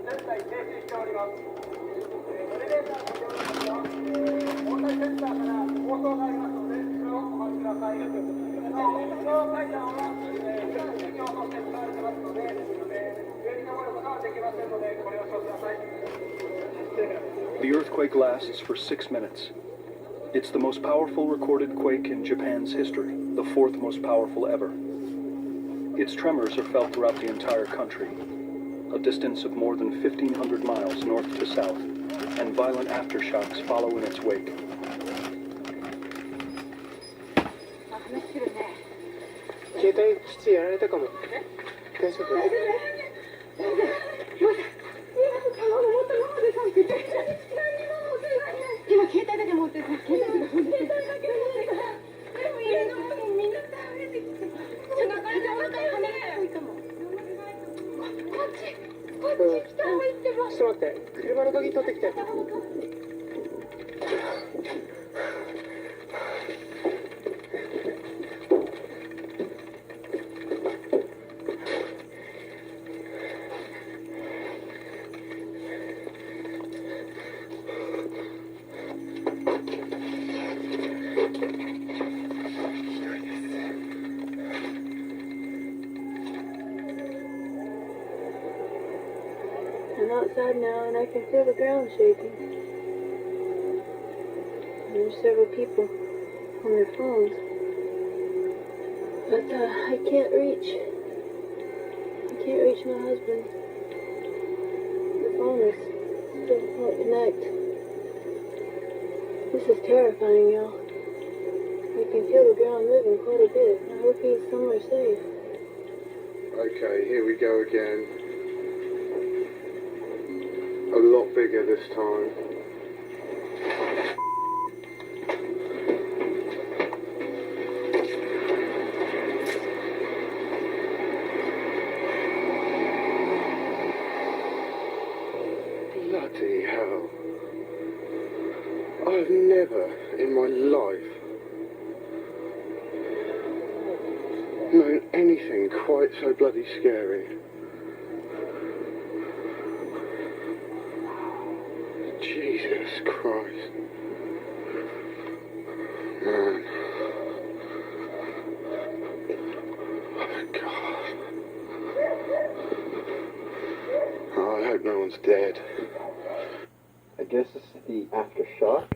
The earthquake lasts for 6 minutes. It's the most powerful recorded quake in Japan's history, the fourth most powerful ever. Its tremors are felt throughout the entire country, a distance of more than 1,500 miles north to south, and violent aftershocks follow in its wake. 携帯基地やられたかも。大丈夫？今携帯だけ持ってた。携帯だけ持ってた。でも家のものみんな倒れてきて。背中で倒れたよね。こっち来た方がいいってば。ちょっと待って、車の鍵取ってきて。I'm outside now and I can feel the ground shaking. There's several people on their phones. But I can't reach my husband. The phone is still won't connect. This is terrifying, y'all. I can feel the ground moving quite a bit. I hope he's somewhere safe. Okay, here we go again. A lot bigger this time. Bloody hell. I've never in my life known anything quite so bloody scary. Jesus Christ. Man. Oh God. Oh, I hope no one's dead. I guess this is the aftershock.